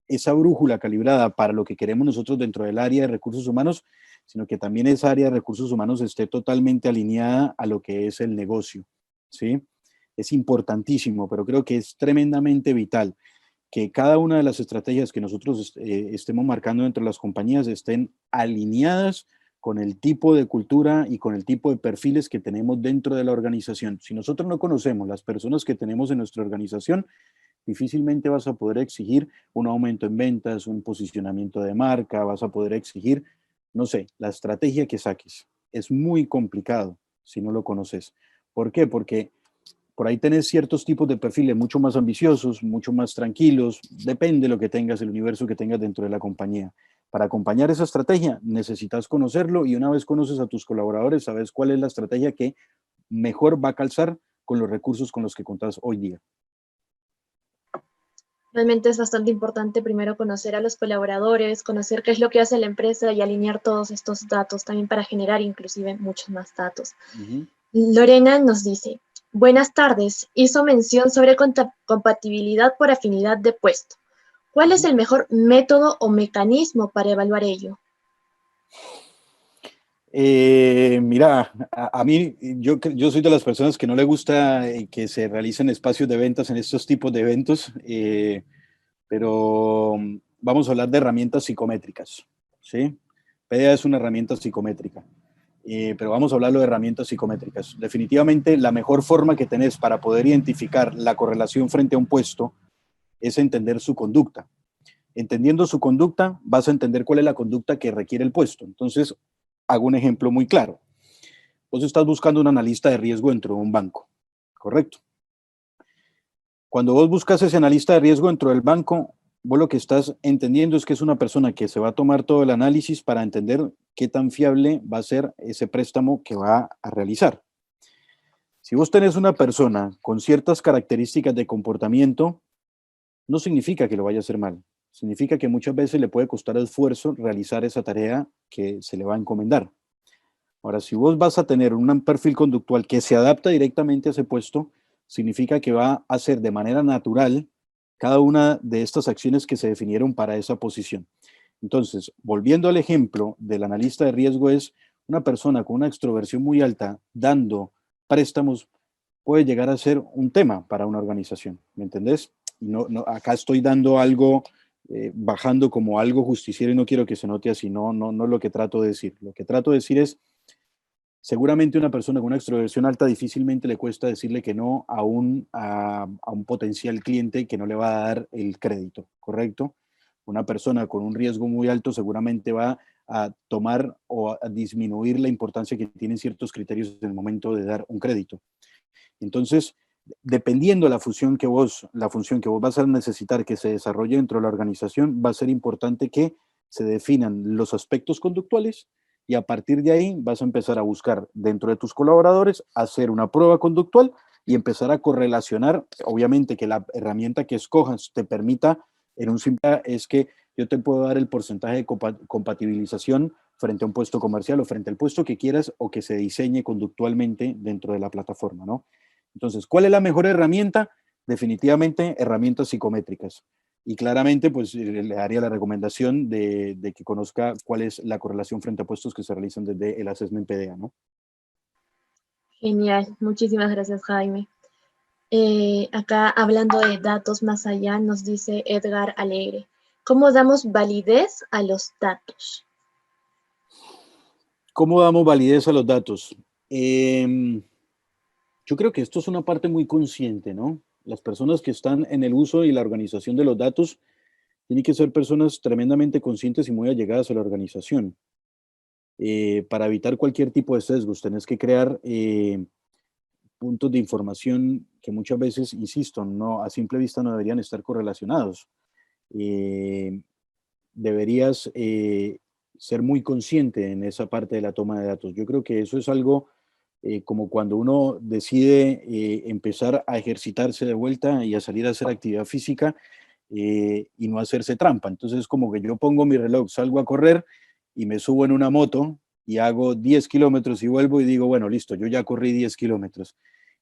esa brújula calibrada para lo que queremos nosotros dentro del área de recursos humanos, sino que también esa área de recursos humanos esté totalmente alineada a lo que es el negocio, ¿sí? Es importantísimo, pero creo que es tremendamente vital que cada una de las estrategias que nosotros estemos marcando dentro de las compañías estén alineadas con el tipo de cultura y con el tipo de perfiles que tenemos dentro de la organización. Si nosotros no conocemos las personas que tenemos en nuestra organización, difícilmente vas a poder exigir un aumento en ventas, un posicionamiento de marca, vas a poder exigir, no sé, la estrategia que saques. Es muy complicado si no lo conoces. ¿Por qué? Porque por ahí tenés ciertos tipos de perfiles mucho más ambiciosos, mucho más tranquilos, depende de lo que tengas, el universo que tengas dentro de la compañía. Para acompañar esa estrategia necesitas conocerlo y una vez conoces a tus colaboradores, sabes cuál es la estrategia que mejor va a calzar con los recursos con los que contás hoy día. Realmente es bastante importante primero conocer a los colaboradores, conocer qué es lo que hace la empresa y alinear todos estos datos también para generar inclusive muchos más datos. Lorena nos dice, buenas tardes, hizo mención sobre compatibilidad por afinidad de puesto. ¿Cuál es el mejor método o mecanismo para evaluar ello? Mira, a mí, yo soy de las personas que no le gusta que se realicen espacios de ventas en estos tipos de eventos, pero vamos a hablar de herramientas psicométricas, ¿sí? PDA es una herramienta psicométrica, pero vamos a hablarlo de herramientas psicométricas. Definitivamente, la mejor forma que tenés para poder identificar la correlación frente a un puesto es entender su conducta. Entendiendo su conducta, vas a entender cuál es la conducta que requiere el puesto. Entonces, hago un ejemplo muy claro. Vos estás buscando un analista de riesgo dentro de un banco, ¿correcto? Cuando vos buscas ese analista de riesgo dentro del banco, vos lo que estás entendiendo es que es una persona que se va a tomar todo el análisis para entender qué tan fiable va a ser ese préstamo que va a realizar. Si vos tenés una persona con ciertas características de comportamiento, no significa que lo vaya a hacer mal. Significa que muchas veces le puede costar esfuerzo realizar esa tarea que se le va a encomendar. Ahora, si vos vas a tener un perfil conductual que se adapta directamente a ese puesto, significa que va a hacer de manera natural cada una de estas acciones que se definieron para esa posición. Entonces, volviendo al ejemplo del analista de riesgo, es una persona con una extroversión muy alta dando préstamos puede llegar a ser un tema para una organización, ¿me entendés? Y acá estoy dando algo, bajando como algo justiciero y no quiero que se note así, no es lo que trato de decir. Lo que trato de decir es, seguramente una persona con una extroversión alta difícilmente le cuesta decirle que no a un potencial cliente que no le va a dar el crédito, ¿correcto? Una persona con un riesgo muy alto seguramente va a tomar o a disminuir la importancia que tienen ciertos criterios en el momento de dar un crédito. Entonces, dependiendo la función que vos vas a necesitar que se desarrolle dentro de la organización, va a ser importante que se definan los aspectos conductuales y a partir de ahí vas a empezar a buscar dentro de tus colaboradores, hacer una prueba conductual y empezar a correlacionar, obviamente que la herramienta que escojas te permita, en un simple es que yo te puedo dar el porcentaje de compatibilización frente a un puesto comercial o frente al puesto que quieras o que se diseñe conductualmente dentro de la plataforma, ¿no? Entonces, ¿cuál es la mejor herramienta? Definitivamente herramientas psicométricas. Y claramente, pues le daría la recomendación de que conozca cuál es la correlación frente a puestos que se realizan desde el Assessment PDA, ¿no? Genial, muchísimas gracias, Jaime. Acá, hablando de datos más allá, nos dice Edgar Alegre, ¿cómo damos validez a los datos? ¿Cómo damos validez a los datos? Yo creo que esto es una parte muy consciente, ¿no? Las personas que están en el uso y la organización de los datos tienen que ser personas tremendamente conscientes y muy allegadas a la organización. Para evitar cualquier tipo de sesgos, tenés que crear puntos de información que muchas veces, insisto, no, a simple vista no deberían estar correlacionados. Deberías ser muy consciente en esa parte de la toma de datos. Yo creo que eso es algo como cuando uno decide empezar a ejercitarse de vuelta y a salir a hacer actividad física y no hacerse trampa. Entonces, como que yo pongo mi reloj, salgo a correr y me subo en una moto y hago 10 kilómetros y vuelvo y digo, bueno, listo, yo ya corrí 10 kilómetros.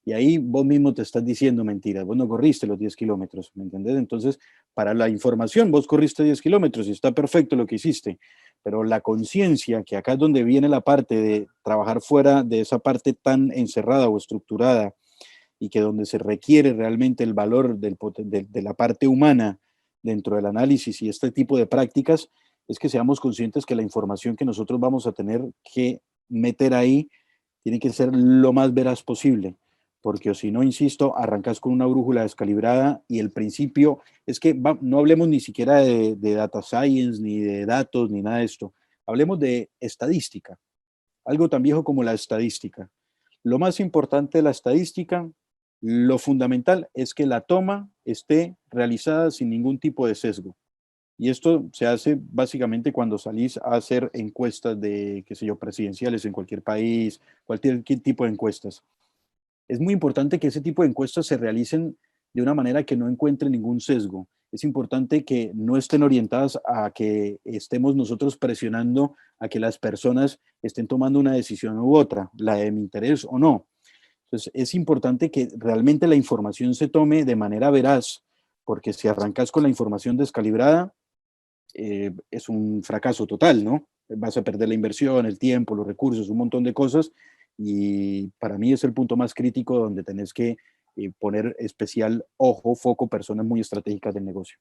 Y ahí vos mismo te estás diciendo mentiras, vos no corriste los 10 kilómetros, ¿me entendés? Entonces, para la información, vos corriste 10 kilómetros y está perfecto lo que hiciste, pero la conciencia, que acá es donde viene la parte de trabajar fuera de esa parte tan encerrada o estructurada y que donde se requiere realmente el valor de la parte humana dentro del análisis y este tipo de prácticas, es que seamos conscientes que la información que nosotros vamos a tener que meter ahí tiene que ser lo más veraz posible, porque o si no, insisto, arrancas con una brújula descalibrada y el principio es que no hablemos ni siquiera de data science, ni de datos, ni nada de esto. Hablemos de estadística, algo tan viejo como la estadística. Lo más importante de la estadística, lo fundamental es que la toma esté realizada sin ningún tipo de sesgo. Y esto se hace básicamente cuando salís a hacer encuestas de, qué sé yo, presidenciales en cualquier país, cualquier tipo de encuestas. Es muy importante que ese tipo de encuestas se realicen de una manera que no encuentre ningún sesgo. Es importante que no estén orientadas a que estemos nosotros presionando a que las personas estén tomando una decisión u otra, la de mi interés o no. Entonces, es importante que realmente la información se tome de manera veraz, porque si arrancas con la información descalibrada, es un fracaso total, ¿no? Vas a perder la inversión, el tiempo, los recursos, un montón de cosas, y para mí es el punto más crítico donde tenés que poner especial ojo, foco, personas muy estratégicas del negocio.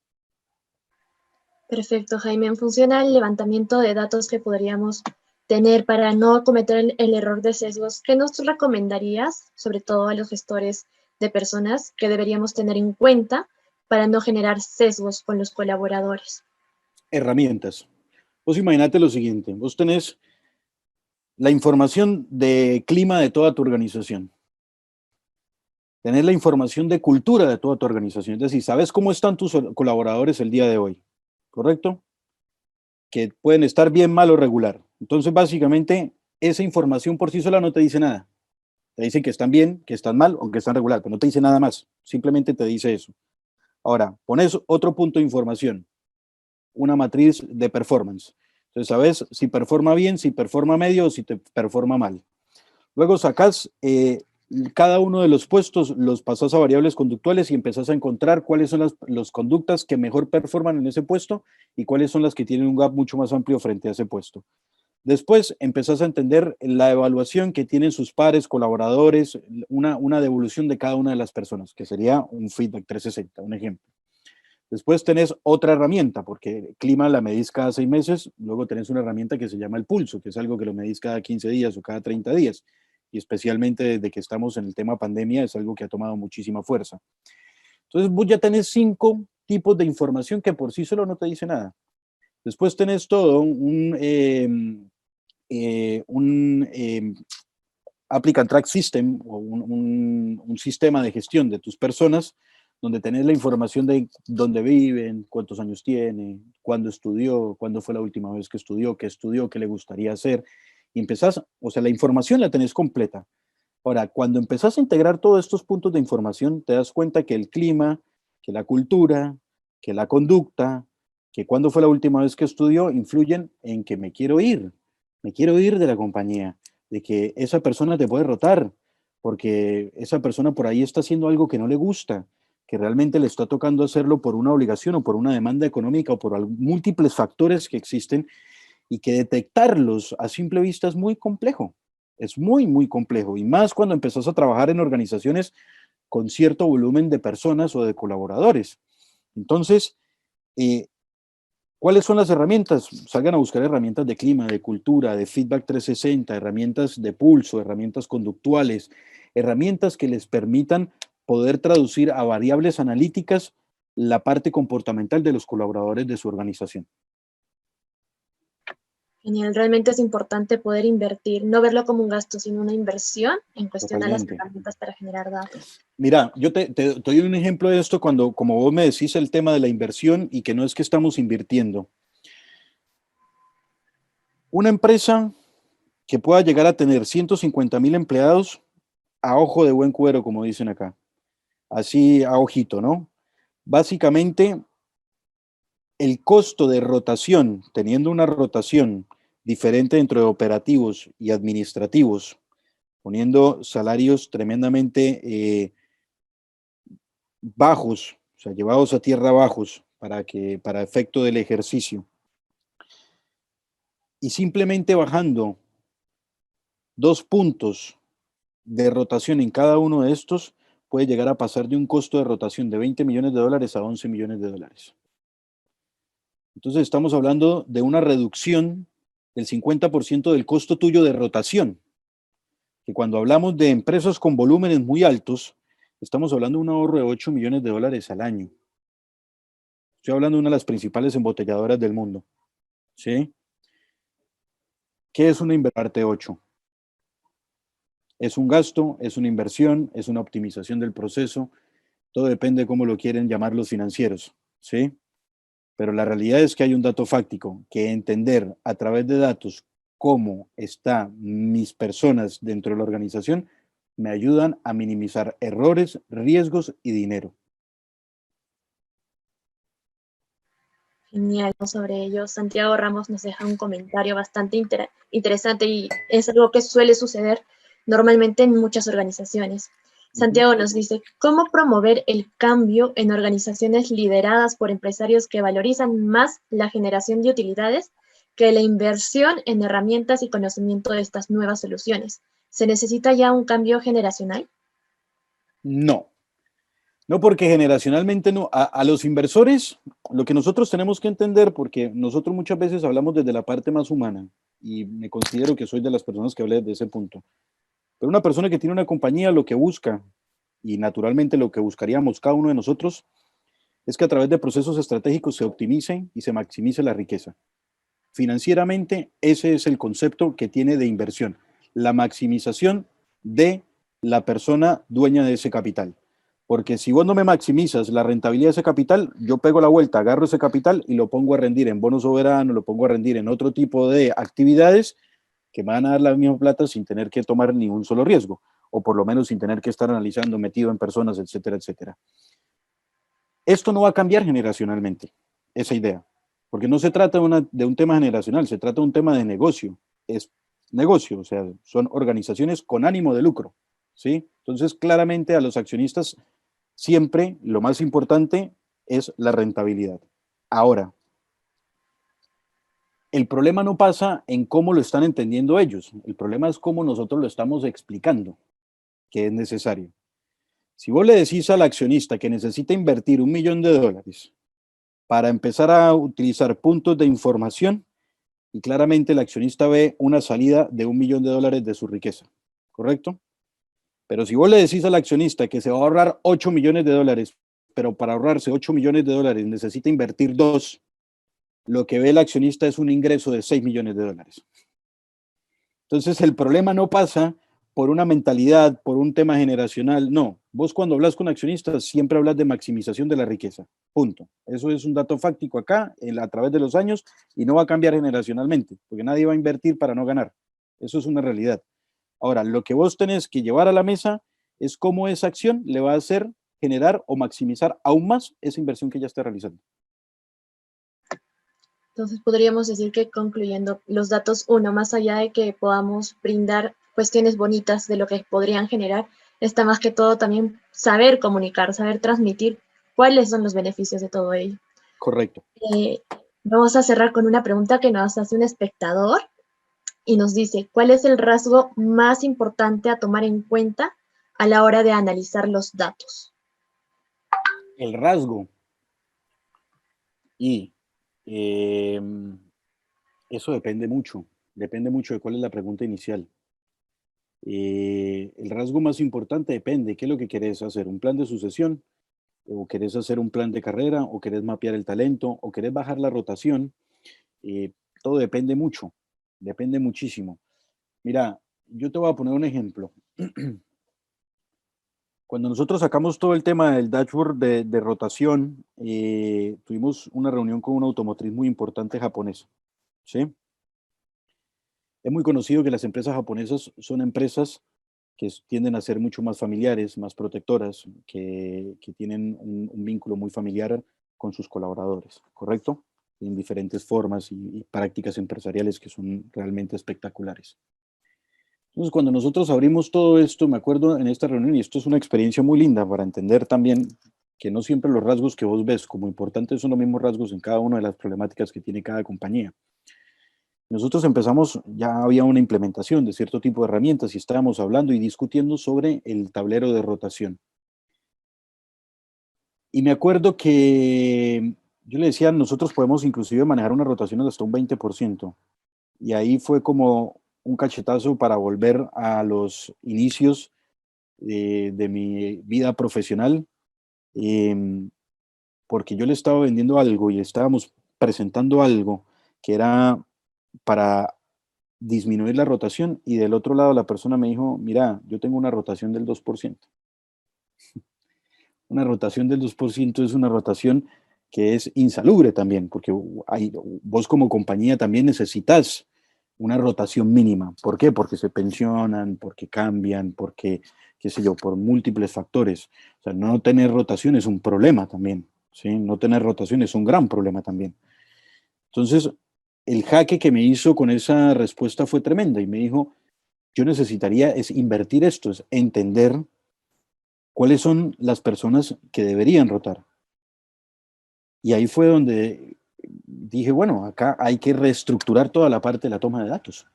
Perfecto, Jaime. En función al levantamiento de datos que podríamos tener para no cometer el error de sesgos, ¿qué nos recomendarías, sobre todo a los gestores de personas, que deberíamos tener en cuenta para no generar sesgos con los colaboradores? Herramientas. Vos imaginate lo siguiente, vos tenés la información de clima de toda tu organización, tenés la información de cultura de toda tu organización, es decir, sabes cómo están tus colaboradores el día de hoy, ¿correcto? Que pueden estar bien, mal o regular. Entonces, básicamente, esa información por sí sola no te dice nada. Te dice que están bien, que están mal o que están regular, pero no te dice nada más. Simplemente te dice eso. Ahora, pones otro punto de información, una matriz de performance. Entonces, sabes si performa bien, si performa medio o si te performa mal. Luego sacas cada uno de los puestos, los pasas a variables conductuales y empezás a encontrar cuáles son las conductas que mejor performan en ese puesto y cuáles son las que tienen un gap mucho más amplio frente a ese puesto. Después empezás a entender la evaluación que tienen sus pares, colaboradores, una devolución de cada una de las personas, que sería un feedback 360, un ejemplo. Después tenés otra herramienta, porque clima la medís cada 6 meses, luego tenés una herramienta que se llama el pulso, que es algo que lo medís cada 15 días o cada 30 días, y especialmente desde que estamos en el tema pandemia es algo que ha tomado muchísima fuerza. Entonces vos ya tenés 5 tipos de información que por sí solo no te dice nada. Después tenés todo un Applicant Track System o un sistema de gestión de tus personas donde tenés la información de dónde viven, cuántos años tiene, cuándo estudió, cuándo fue la última vez que estudió, qué le gustaría hacer. Y empezás, o sea, la información la tenés completa. Ahora, cuando empezás a integrar todos estos puntos de información, te das cuenta que el clima, que la cultura, que la conducta, que cuándo fue la última vez que estudió, influyen en que me quiero ir de la compañía, de que esa persona te puede rotar, porque esa persona por ahí está haciendo algo que no le gusta, que realmente le está tocando hacerlo por una obligación o por una demanda económica o por múltiples factores que existen y que detectarlos a simple vista es muy complejo. Es muy, muy complejo. Y más cuando empezás a trabajar en organizaciones con cierto volumen de personas o de colaboradores. Entonces, ¿cuáles son las herramientas? Salgan a buscar herramientas de clima, de cultura, de feedback 360, herramientas de pulso, herramientas conductuales, herramientas que les permitan poder traducir a variables analíticas la parte comportamental de los colaboradores de su organización. Genial, realmente es importante poder invertir, no verlo como un gasto, sino una inversión en cuestión a las Totalmente. herramientas para generar datos. Mira, yo te doy un ejemplo de esto cuando, como vos me decís, el tema de la inversión y que no es que estamos invirtiendo. Una empresa que pueda llegar a tener 150,000 empleados a ojo de buen cuero, como dicen acá, así a ojito, ¿no? Básicamente, el costo de rotación, teniendo una rotación diferente dentro de operativos y administrativos, poniendo salarios tremendamente bajos, o sea, llevados a tierra bajos para efecto del ejercicio, y simplemente bajando 2 puntos de rotación en cada uno de estos, puede llegar a pasar de un costo de rotación de $20 millones a $11 millones. Entonces estamos hablando de una reducción del 50% del costo tuyo de rotación, que cuando hablamos de empresas con volúmenes muy altos, estamos hablando de un ahorro de 8 millones de dólares al año. Estoy hablando de una de las principales embotelladoras del mundo, ¿sí? ¿Qué es una inversión 8? Es un gasto, es una inversión, es una optimización del proceso, todo depende de cómo lo quieren llamar los financieros, ¿sí? Pero la realidad es que hay un dato fáctico, que entender a través de datos cómo están mis personas dentro de la organización me ayudan a minimizar errores, riesgos y dinero. Genial, ¿no? Sobre ello, Santiago Ramos nos deja un comentario bastante interesante y es algo que suele suceder normalmente en muchas organizaciones. Santiago nos dice, ¿cómo promover el cambio en organizaciones lideradas por empresarios que valorizan más la generación de utilidades que la inversión en herramientas y conocimiento de estas nuevas soluciones? ¿Se necesita ya un cambio generacional? No, no, porque generacionalmente no. A los inversores, lo que nosotros tenemos que entender, porque nosotros muchas veces hablamos desde la parte más humana, y me considero que soy de las personas que hablé desde ese punto. Pero una persona que tiene una compañía lo que busca, y naturalmente lo que buscaríamos cada uno de nosotros, es que a través de procesos estratégicos se optimice y se maximice la riqueza. Financieramente, ese es el concepto que tiene de inversión, la maximización de la persona dueña de ese capital. Porque si vos no me maximizas la rentabilidad de ese capital, yo pego la vuelta, agarro ese capital y lo pongo a rendir en bonos soberanos, lo pongo a rendir en otro tipo de actividades que me van a dar la misma plata sin tener que tomar ni un solo riesgo, o por lo menos sin tener que estar analizando, metido en personas, etcétera, etcétera. Esto no va a cambiar generacionalmente, esa idea, porque no se trata de un tema generacional, se trata de un tema de negocio. Es negocio, o sea, son organizaciones con ánimo de lucro, ¿sí? Entonces, claramente a los accionistas siempre lo más importante es la rentabilidad. Ahora, el problema no pasa en cómo lo están entendiendo ellos, el problema es cómo nosotros lo estamos explicando que es necesario. Si vos le decís al accionista que necesita invertir $1 millón para empezar a utilizar puntos de información, y claramente el accionista ve una salida de $1 millón de su riqueza, ¿correcto? Pero si vos le decís al accionista que se va a ahorrar $8 millones, pero para ahorrarse $8 millones necesita invertir 2, lo que ve el accionista es un ingreso de $6 millones. Entonces el problema no pasa por una mentalidad, por un tema generacional, no. Vos cuando hablas con accionistas siempre hablas de maximización de la riqueza, punto. Eso es un dato fáctico acá, a través de los años, y no va a cambiar generacionalmente, porque nadie va a invertir para no ganar. Eso es una realidad. Ahora, lo que vos tenés que llevar a la mesa es cómo esa acción le va a hacer generar o maximizar aún más esa inversión que ya está realizando. Entonces podríamos decir que concluyendo los datos, uno, más allá de que podamos brindar cuestiones bonitas de lo que podrían generar, está más que todo también saber comunicar, saber transmitir cuáles son los beneficios de todo ello. Correcto. Vamos a cerrar con una pregunta que nos hace un espectador y nos dice, ¿cuál es el rasgo más importante a tomar en cuenta a la hora de analizar los datos? El rasgo. Y eso depende mucho de cuál es la pregunta inicial. El rasgo más importante depende, ¿qué es lo que querés hacer? ¿Un plan de sucesión? ¿O querés hacer un plan de carrera? ¿O querés mapear el talento? ¿O querés bajar la rotación? Todo depende mucho, depende muchísimo. Mira, yo te voy a poner un ejemplo. Cuando nosotros sacamos todo el tema del dashboard de rotación, tuvimos una reunión con una automotriz muy importante japonesa, ¿sí? Es muy conocido que las empresas japonesas son empresas que tienden a ser mucho más familiares, más protectoras, que tienen un vínculo muy familiar con sus colaboradores, ¿correcto? En diferentes formas y prácticas empresariales que son realmente espectaculares. Entonces, cuando nosotros abrimos todo esto, me acuerdo en esta reunión, y esto es una experiencia muy linda para entender también que no siempre los rasgos que vos ves como importantes son los mismos rasgos en cada una de las problemáticas que tiene cada compañía. Nosotros empezamos, ya había una implementación de cierto tipo de herramientas y estábamos hablando y discutiendo sobre el tablero de rotación. Y me acuerdo que yo le decía, nosotros podemos inclusive manejar una rotación de hasta un 20%. Y ahí fue como un cachetazo para volver a los inicios de mi vida profesional, em, porque yo le estaba vendiendo algo y estábamos presentando algo que era para disminuir la rotación, y del otro lado la persona me dijo, mira, yo tengo una rotación del 2%. Una rotación del 2% es una rotación que es insalubre también, porque vos como compañía también necesitas una rotación mínima. ¿Por qué? Porque se pensionan, porque cambian, porque, qué sé yo, por múltiples factores. O sea, no tener rotación es un problema también, ¿sí? No tener rotación es un gran problema también. Entonces, el jaque que me hizo con esa respuesta fue tremenda y me dijo, yo necesitaría es invertir esto, es entender cuáles son las personas que deberían rotar. Y ahí fue donde dije, bueno, acá hay que reestructurar toda la parte de la toma de datos.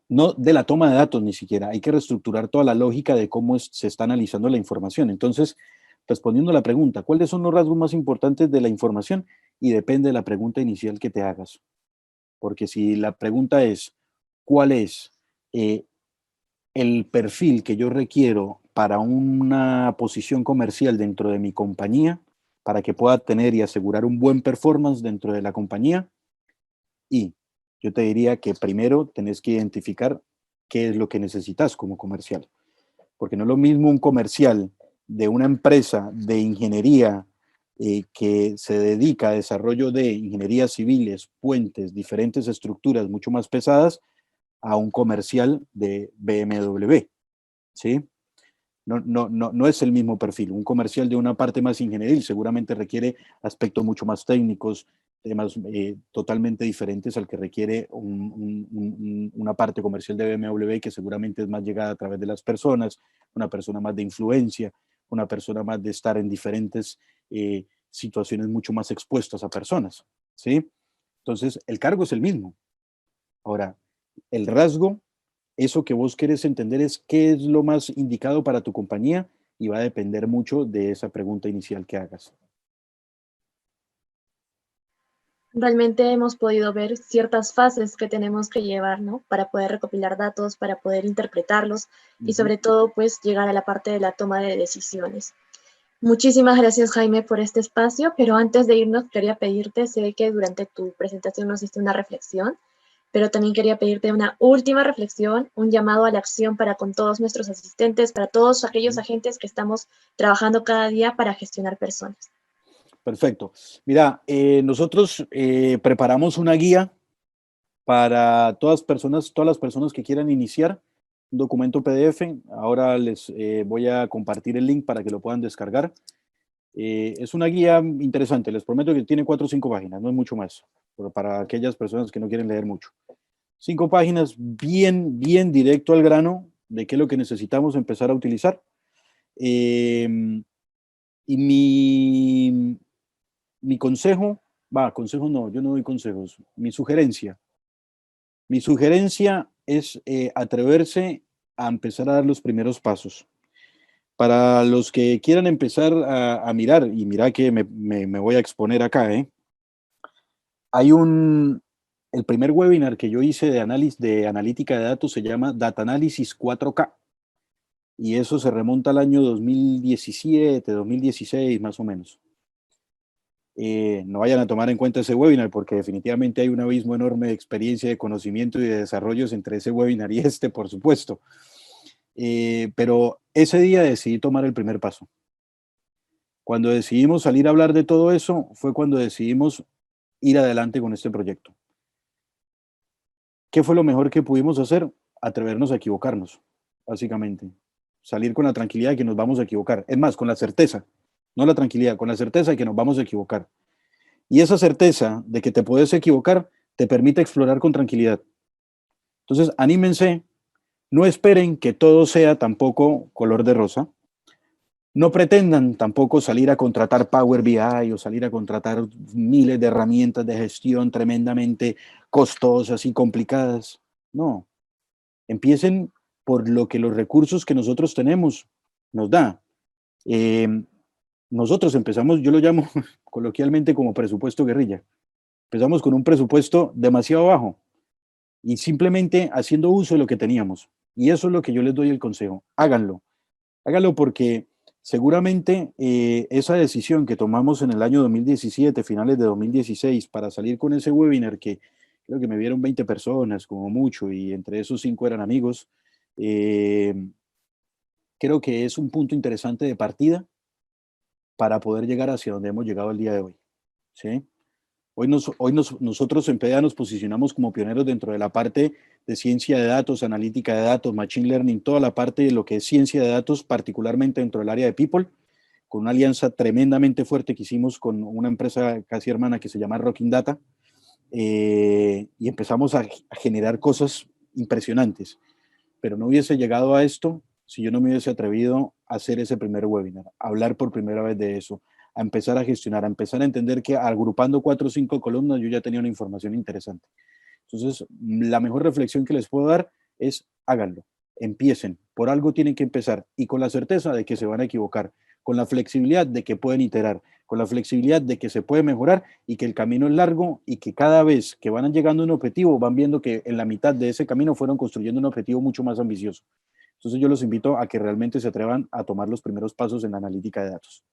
No de la toma de datos ni siquiera, hay que reestructurar toda la lógica de cómo se está analizando la información. Entonces, respondiendo a la pregunta, ¿cuáles son los rasgos más importantes de la información? Y depende de la pregunta inicial que te hagas. Porque si la pregunta es, ¿cuál es el perfil que yo requiero para una posición comercial dentro de mi compañía, para que pueda tener y asegurar un buen performance dentro de la compañía? Y yo te diría que primero tenés que identificar qué es lo que necesitas como comercial, porque no es lo mismo un comercial de una empresa de ingeniería que se dedica a desarrollo de ingenierías civiles, puentes, diferentes estructuras mucho más pesadas, a un comercial de BMW, ¿sí? No es el mismo perfil. Un comercial de una parte más ingenieril seguramente requiere aspectos mucho más técnicos, temas totalmente diferentes al que requiere una parte comercial de BMW, que seguramente es más llegada a través de las personas, una persona más de influencia, una persona más de estar en diferentes situaciones mucho más expuestas a personas, ¿sí? Entonces, el cargo es el mismo. Ahora, el rasgo, eso que vos querés entender es qué es lo más indicado para tu compañía, y va a depender mucho de esa pregunta inicial que hagas. Realmente hemos podido ver ciertas fases que tenemos que llevar, ¿no? Para poder recopilar datos, para poder interpretarlos y sobre todo, pues, llegar a la parte de la toma de decisiones. Muchísimas gracias, Jaime, por este espacio, pero antes de irnos quería pedirte, sé que durante tu presentación nos hiciste una reflexión, pero también quería pedirte una última reflexión, un llamado a la acción para con todos nuestros asistentes, para todos aquellos agentes que estamos trabajando cada día para gestionar personas. Perfecto. Mira, nosotros preparamos una guía para todas las personas que quieran iniciar un documento PDF. Ahora les voy a compartir el link para que lo puedan descargar. Es una guía interesante, les prometo que tiene 4 o 5 páginas, no es mucho más, pero para aquellas personas que no quieren leer mucho. 5 páginas bien directo al grano de qué es lo que necesitamos empezar a utilizar. Y mi consejo, consejo no, yo no doy consejos, mi sugerencia es atreverse a empezar a dar los primeros pasos. Para los que quieran empezar a mirar, y mira que me voy a exponer acá, hay el primer webinar que yo hice de analítica de datos se llama Data Analysis 4K, y eso se remonta al año 2017, 2016 más o menos. No vayan a tomar en cuenta ese webinar porque definitivamente hay un abismo enorme de experiencia, de conocimiento y de desarrollos entre ese webinar y este, por supuesto. Pero ese día decidí tomar el primer paso. Cuando decidimos salir a hablar de todo eso, fue cuando decidimos ir adelante con este proyecto. ¿Qué fue lo mejor que pudimos hacer? Atrevernos a equivocarnos, básicamente. Salir con la tranquilidad de que nos vamos a equivocar. Es más, con la certeza, no la tranquilidad, con la certeza de que nos vamos a equivocar. Y esa certeza de que te puedes equivocar te permite explorar con tranquilidad. Entonces, anímense, no esperen que todo sea tampoco color de rosa. No pretendan tampoco salir a contratar Power BI o salir a contratar miles de herramientas de gestión tremendamente costosas y complicadas. No, empiecen por lo que los recursos que nosotros tenemos nos da. nosotros empezamos, yo lo llamo coloquialmente como presupuesto guerrilla. Empezamos con un presupuesto demasiado bajo y simplemente haciendo uso de lo que teníamos. Y eso es lo que yo les doy el consejo. Háganlo. Háganlo porque seguramente esa decisión que tomamos en el año 2017, finales de 2016, para salir con ese webinar que creo que me vieron 20 personas como mucho y entre esos 5 eran amigos, creo que es un punto interesante de partida para poder llegar hacia donde hemos llegado el día de hoy. ¿Sí? Nosotros en PDA nos posicionamos como pioneros dentro de la parte de ciencia de datos, analítica de datos, machine learning, toda la parte de lo que es ciencia de datos, particularmente dentro del área de people, con una alianza tremendamente fuerte que hicimos con una empresa casi hermana que se llama Rocking Data, y empezamos a generar cosas impresionantes. Pero no hubiese llegado a esto si yo no me hubiese atrevido a hacer ese primer webinar, a hablar por primera vez de eso, a empezar a gestionar, a empezar a entender que agrupando 4 o 5 columnas yo ya tenía una información interesante. Entonces, la mejor reflexión que les puedo dar es háganlo, empiecen, por algo tienen que empezar y con la certeza de que se van a equivocar, con la flexibilidad de que pueden iterar, con la flexibilidad de que se puede mejorar y que el camino es largo y que cada vez que van llegando a un objetivo van viendo que en la mitad de ese camino fueron construyendo un objetivo mucho más ambicioso. Entonces yo los invito a que realmente se atrevan a tomar los primeros pasos en la analítica de datos.